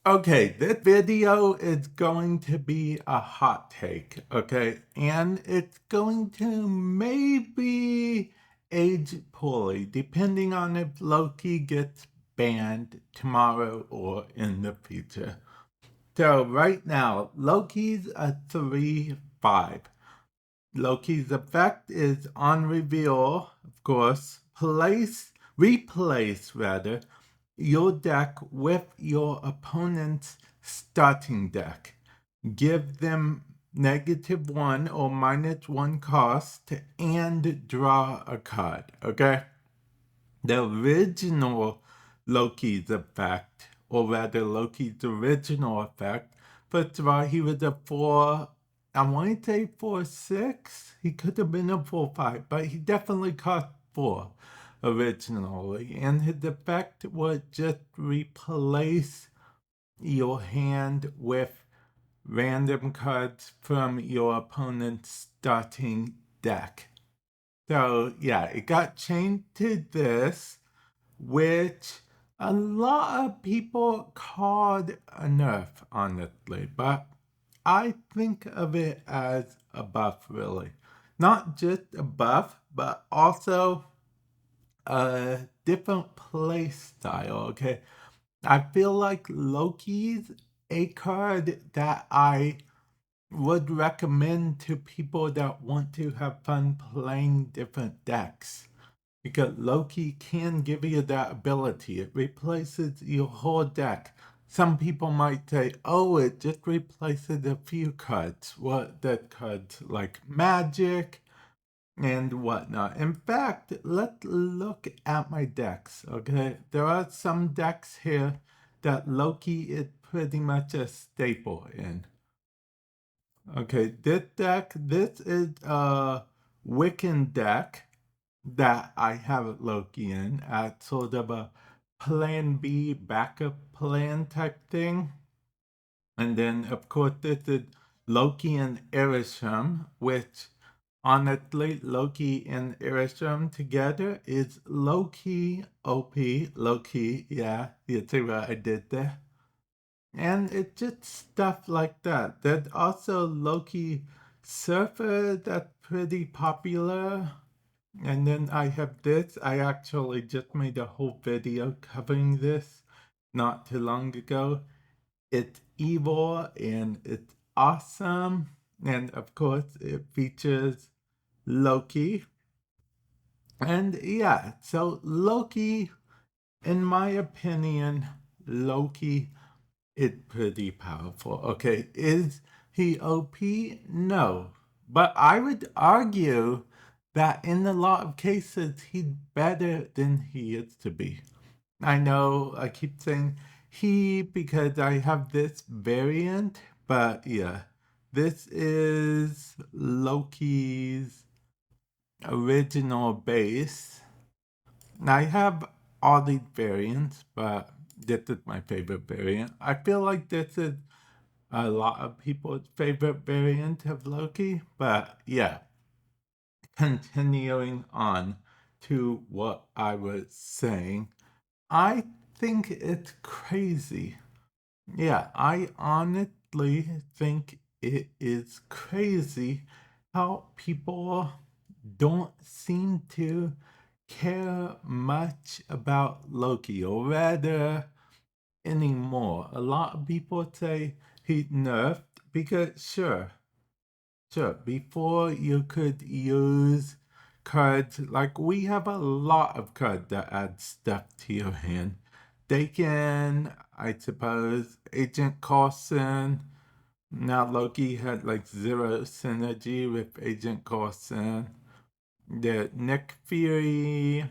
Okay, this video is going to be a hot take, okay? And it's going to maybe age poorly, depending on if Loki gets banned tomorrow or in the future. So right now, Loki's a 3/5. Loki's effect is on reveal, of course. Replace rather, your deck with your opponent's starting deck. Give them -1 or -1 cost and draw a card, okay? The original Loki's effect, or rather Loki's original effect, first of all, he was a 4, I want to say 4/6. He could have been a 4/5, but he definitely cost 4 originally. And his effect would just replace your hand with random cards from your opponent's starting deck. So, yeah, it got changed to this, which a lot of people called a nerf, honestly, but I think of it as a buff, really. Not just a buff, but also a different play style, okay? I feel like Loki's a card that I would recommend to people that want to have fun playing different decks. Because Loki can give you that ability. It replaces your whole deck. Some people might say, oh, it just replaces a few cards. What that cards like magic and whatnot. In fact, let's look at my decks, okay? There are some decks here that Loki is pretty much a staple in. Okay, this is a Wiccan deck that I have Loki in at sort of a plan B backup plan type thing. And then, of course, this is Loki and Erisham, which honestly, Loki and Erisham together is Loki OP. Loki, yeah, you see what I did there? And it's just stuff like that. There's also Loki Surfer that's pretty popular. And then I have this. I actually just made a whole video covering this not too long ago. It's evil and it's awesome. And of course, it features Loki. And yeah, so Loki, in my opinion, Loki is pretty powerful. Okay, is he OP? No. But I would argue that in a lot of cases, he's better than he is to be. I know I keep saying he because I have this variant, but yeah, this is Loki's original base. I have all these variants, but this is my favorite variant. I feel like this is a lot of people's favorite variant of Loki, but yeah, continuing on to what I was saying, I think it's crazy. Yeah, I honestly think it is crazy how people don't seem to care much about Loki, or rather, anymore. A lot of people say he's nerfed because, sure, before you could use cards, like we have a lot of cards that add stuff to your hand. They can, I suppose, Agent Coulson. Now Loki had like 0 synergy with Agent Coulson. The Nick Fury.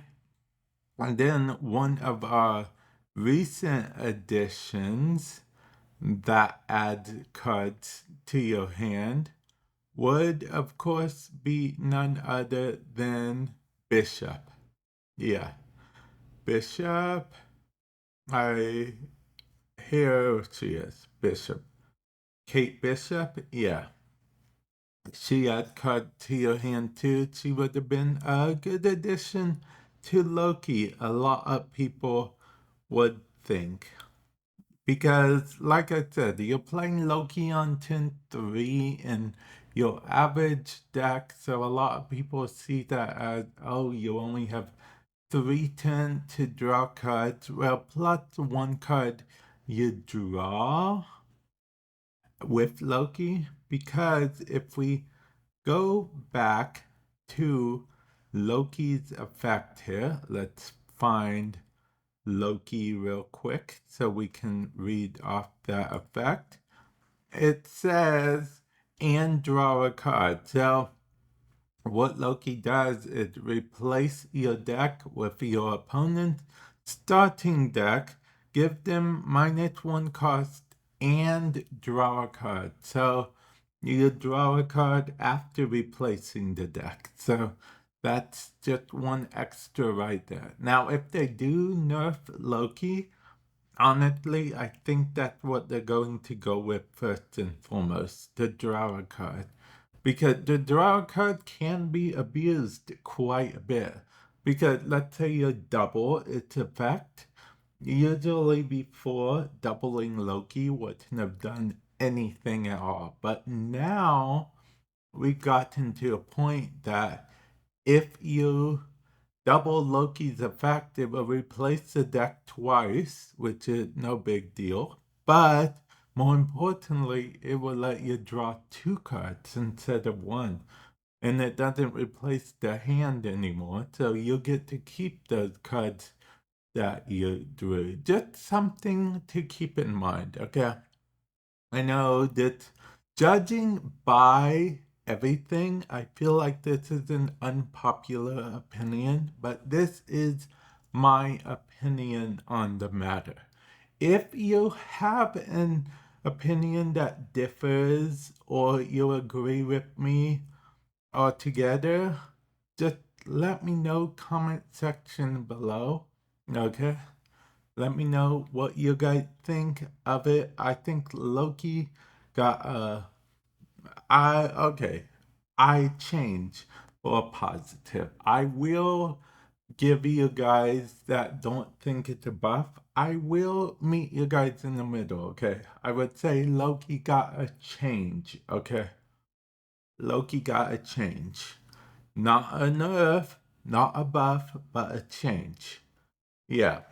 And then one of our recent additions that add cards to your hand would, of course, be none other than Bishop. Yeah, Bishop. I Here she is, Bishop. Kate Bishop. Yeah, she had card to your hand too. She would have been a good addition to Loki. A lot of people would think. Because, like I said, you're playing Loki on turn 3 in your average deck, so a lot of people see that as, oh, you only have 3 turns to draw cards. Well, plus 1 card you draw with Loki. Because if we go back to Loki's effect here, let's find Loki real quick so we can read off that effect. It says, and draw a card. So what Loki does is replace your deck with your opponent's starting deck, give them -1 cost, and draw a card. So you draw a card after replacing the deck. So that's just one extra right there. Now, if they do nerf Loki, honestly, I think that's what they're going to go with first and foremost, the draw a card. Because the draw card can be abused quite a bit. Because let's say you double its effect, usually before doubling Loki wouldn't have done anything at all. But now we've gotten to a point that if you double Loki's effect, it will replace the deck twice, which is no big deal. But more importantly, it will let you draw 2 cards instead of 1. And it doesn't replace the hand anymore, so you'll get to keep those cards that you drew. Just something to keep in mind, okay? I know that judging by everything, I feel like this is an unpopular opinion, but this is my opinion on the matter. If you have an opinion that differs or you agree with me altogether, just let me know comment section below, okay? Let me know what you guys think of it. I think Loki got I change for positive. I will give you guys that don't think it's a buff. I will meet you guys in the middle, okay? I would say Loki got a change, okay? Loki got a change. Not a nerf, not a buff, but a change. Yeah.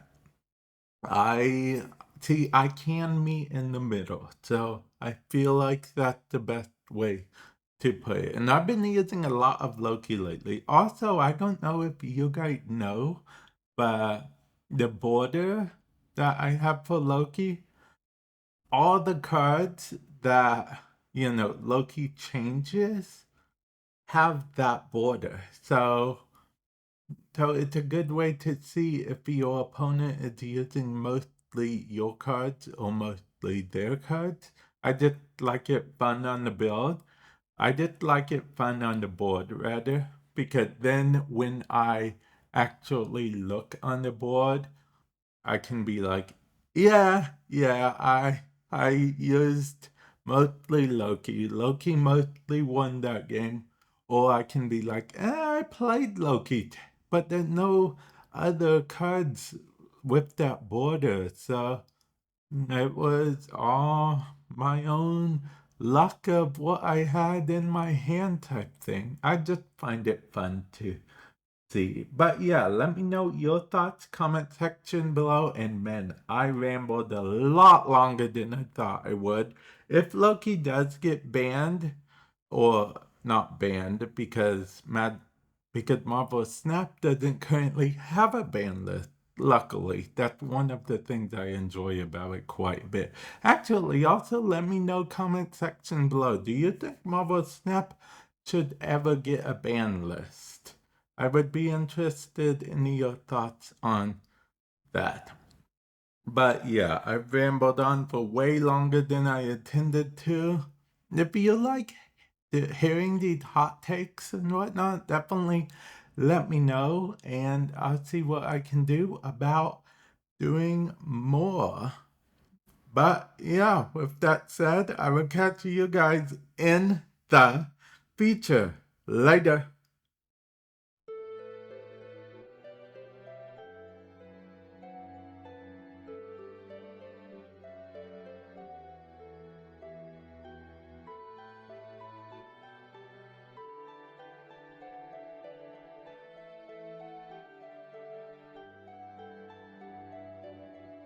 I can meet in the middle, so I feel like that's the best way to put it. And I've been using a lot of Loki lately. Also, I don't know if you guys know, but the border that I have for Loki, all the cards that, Loki changes have that border. So it's a good way to see if your opponent is using mostly your cards or mostly their cards. I just like it fun on the build. I just like it fun on the board rather, because then when I actually look on the board, I can be like, yeah, I used mostly Loki. Loki mostly won that game. Or I can be like, I played Loki, but there's no other cards with that border. So it was all my own luck of what I had in my hand type thing. I just find it fun to see. But yeah, let me know your thoughts, comment section below. And man, I rambled a lot longer than I thought I would. If Loki does get banned, or not banned because Marvel Snap doesn't currently have a ban list. Luckily, that's one of the things I enjoy about it quite a bit. Actually, also let me know comment section below. Do you think Marvel Snap should ever get a ban list? I would be interested in your thoughts on that. But yeah, I've rambled on for way longer than I intended to. If you like hearing these hot takes and whatnot, definitely let me know and I'll see what I can do about doing more. But yeah, with that said, I will catch you guys in the future. Later.